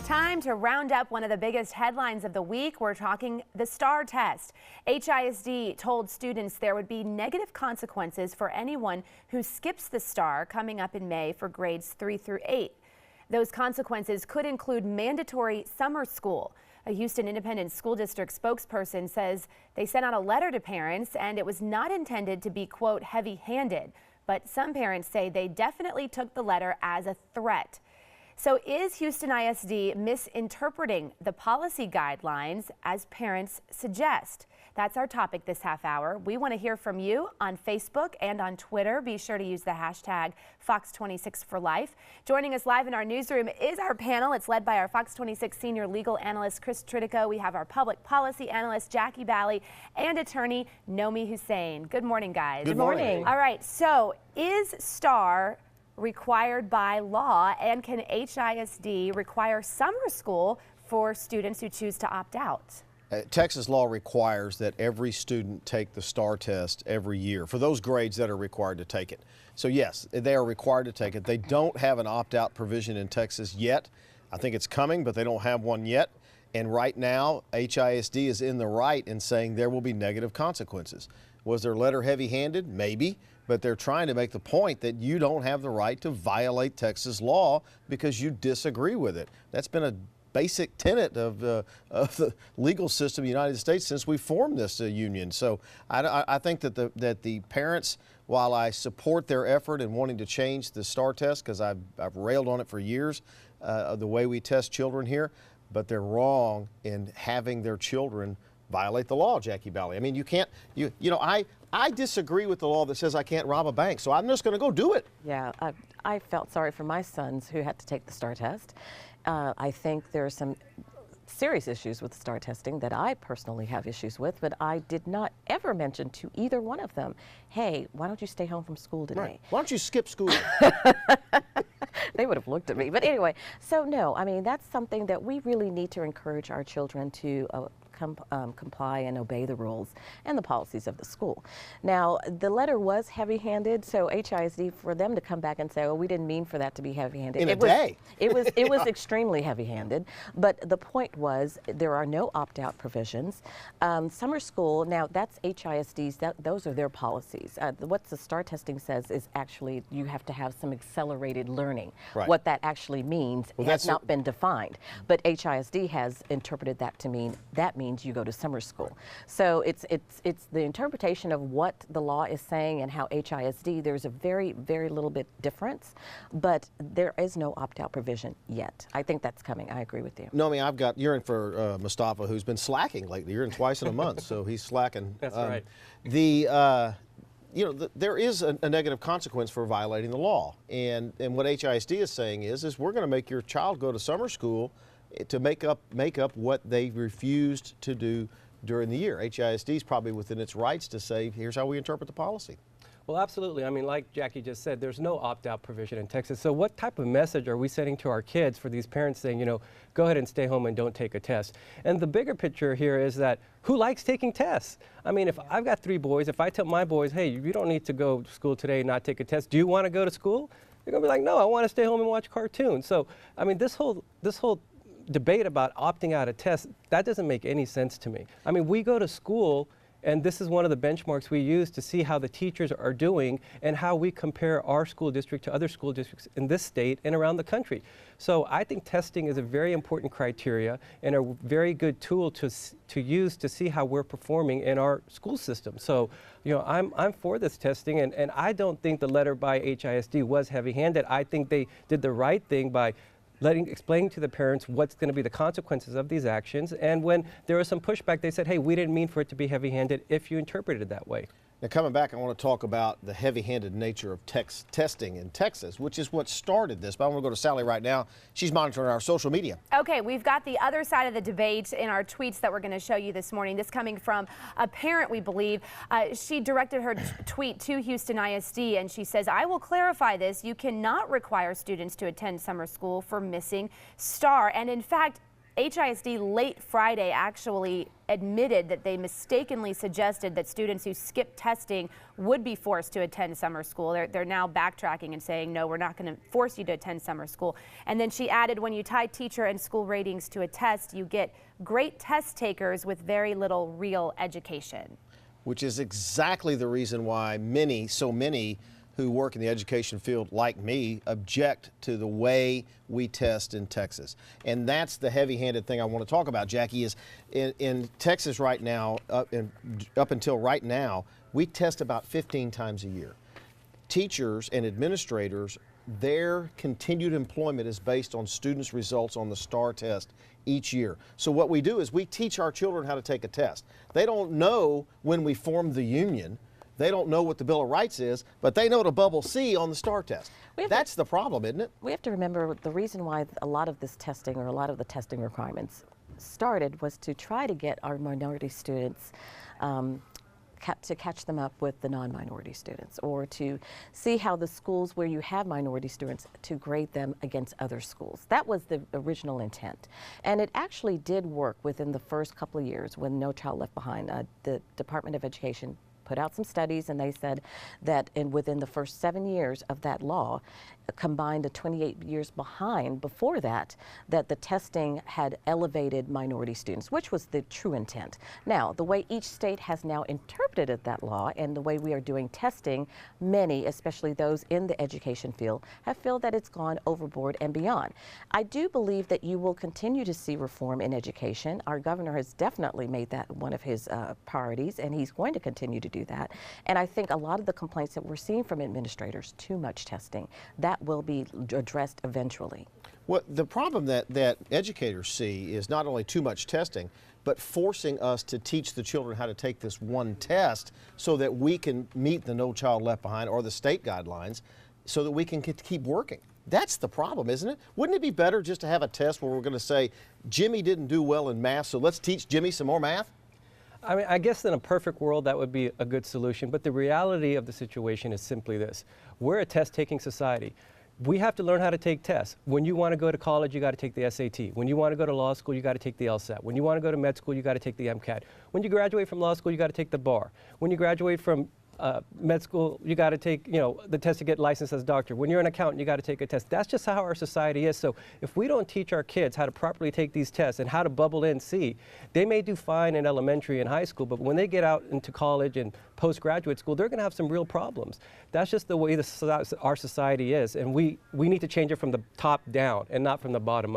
Time to round up one of the biggest headlines of the week. We're talking the STAAR test. HISD told students there would be negative consequences for anyone who skips the STAAR coming up in May for grades 3 through 8. Those consequences could include mandatory summer school. A Houston Independent School District spokesperson says they sent out a letter to parents and it was not intended to be, quote, heavy-handed. But some parents say they definitely took the letter as a threat. So is Houston ISD misinterpreting the policy guidelines as parents suggest? That's our topic this half hour. We want to hear from you on Facebook and on Twitter. Be sure to use the hashtag Fox26forlife. Joining us live in our newsroom is our panel. It's led by our Fox 26 senior legal analyst, Chris Tridico. We have our public policy analyst, Jackie Bally, and attorney, Nomi Hussein. Good morning, guys. Good morning. All right, so is STAAR required by law, and can HISD require summer school for students who choose to opt out? Texas law requires that every student take the STAAR test every year for those grades that are required to take it. So yes, they are required to take it. They don't have an opt-out provision in Texas yet. I think it's coming, but they don't have one yet. And right now, HISD is in the right in saying there will be negative consequences. Was their letter heavy-handed? Maybe. But they're trying to make the point that you don't have the right to violate Texas law because you disagree with it. That's been a basic tenet of the legal system of the United States since we formed this union. So I think that the parents, while I support their effort in wanting to change the STAAR test, because I've railed on it for years, the way we test children here, but they're wrong in having their children violate the law, Jackie Bally. I mean, you can't, you know, I disagree with the law that says I can't rob a bank, so I'm just going to go do it. Yeah, I felt sorry for my sons who had to take the STAAR test. I think there are some serious issues with STAAR testing that I personally have issues with, but I did not ever mention to either one of them, hey, why don't you stay home from school today? Right. Why don't you skip school? They would have looked at me. But anyway, so no, I mean, that's something that we really need to encourage our children to comply and obey the rules and the policies of the school. Now, the letter was heavy-handed, so HISD, for them to come back and say, oh, we didn't mean for that to be heavy-handed. In a day. It was extremely heavy-handed, but the point was there are no opt-out provisions. Summer school, now that's HISD's, those are their policies. What the STAAR testing says is actually you have to have some accelerated learning. Right. What that actually means has not been defined, but HISD has interpreted that to mean that means you go to summer school. So it's the interpretation of what the law is saying and how HISD, there's a very, very little bit difference, but there is no opt-out provision yet. I think that's coming. I agree with you. Nomi, you're in for Mustafa, who's been slacking lately. You're in twice in a month, so he's slacking. That's right. You know, there is a negative consequence for violating the law, and what HISD is saying is we're going to make your child go to summer school to make up what they refused to do during the year. HISD is probably within its rights to say, here's how we interpret the policy. Well, absolutely. I mean, like Jackie just said, there's no opt-out provision in Texas. So what type of message are we sending to our kids for these parents saying, you know, go ahead and stay home and don't take a test? And the bigger picture here is that who likes taking tests? I mean, if I've got 3 boys, if I tell my boys, hey, you don't need to go to school today and not take a test, do you want to go to school? They're going to be like, no, I want to stay home and watch cartoons. So, I mean, this whole debate about opting out of tests, that doesn't make any sense to me. I mean, we go to school, and this is one of the benchmarks we use to see how the teachers are doing and how we compare our school district to other school districts in this state and around the country. So I think testing is a very important criteria and a very good tool to use to see how we're performing in our school system. So, you know, I'm for this testing, and I don't think the letter by HISD was heavy-handed. I think they did the right thing by explaining to the parents what's going to be the consequences of these actions. And when there was some pushback, they said, hey, we didn't mean for it to be heavy-handed if you interpreted it that way. Now, coming back, I want to talk about the heavy-handed nature of testing in Texas, which is what started this. But I want to go to Sally right now. She's monitoring our social media. Okay, we've got the other side of the debate in our tweets that we're going to show you this morning. This coming from a parent, we believe. She directed her tweet to Houston ISD, and she says, I will clarify this. You cannot require students to attend summer school for missing STAAR. And in fact, HISD late Friday actually admitted that they mistakenly suggested that students who skip testing would be forced to attend summer school. They're now backtracking and saying, no, we're not going to force you to attend summer school. And then she added, when you tie teacher and school ratings to a test, you get great test takers with very little real education. Which is exactly the reason why so many who work in the education field, like me, object to the way we test in Texas. And that's the heavy-handed thing I want to talk about, Jackie, is in Texas right now, up until right now, we test about 15 times a year. Teachers and administrators, their continued employment is based on students' results on the STAAR test each year. So what we do is we teach our children how to take a test. They don't know when we formed the union. They don't know what the Bill of Rights is, but they know to bubble C on the STAAR test. That's the problem, isn't it? We have to remember the reason why a lot of this testing, or a lot of the testing requirements started, was to try to get our minority students to catch them up with the non-minority students, or to see how the schools where you have minority students, to grade them against other schools. That was the original intent. And it actually did work within the first couple of years when No Child Left Behind. The Department of Education put out some studies, and they said that within the first 7 years of that law, combined to 28 years behind before that, that the testing had elevated minority students, which was the true intent. Now, the way each state has now interpreted that law and the way we are doing testing, many, especially those in the education field, have felt that it's gone overboard and beyond. I do believe that you will continue to see reform in education. Our governor has definitely made that one of his priorities, and he's going to continue to do that. And I think a lot of the complaints that we're seeing from administrators, too much testing, that will be addressed eventually. Well, the problem that educators see is not only too much testing, but forcing us to teach the children how to take this one test so that we can meet the No Child Left Behind or the state guidelines so that we can keep working. That's the problem, isn't it? Wouldn't it be better just to have a test where we're going to say, Jimmy didn't do well in math, so let's teach Jimmy some more math? I mean, I guess in a perfect world that would be a good solution, but the reality of the situation is simply this. We're a test-taking society. We have to learn how to take tests. When you want to go to college, you got to take the SAT. When you want to go to law school, you got to take the LSAT. When you want to go to med school, you got to take the MCAT. When you graduate from law school, you got to take the bar. When you graduate from med school, you got to take, the test to get licensed as a doctor. When you're an accountant, you got to take a test. That's just how our society is. So if we don't teach our kids how to properly take these tests and how to bubble in C, they may do fine in elementary and high school, but when they get out into college and postgraduate school, they're going to have some real problems. That's just the way our society is, and we need to change it from the top down and not from the bottom up.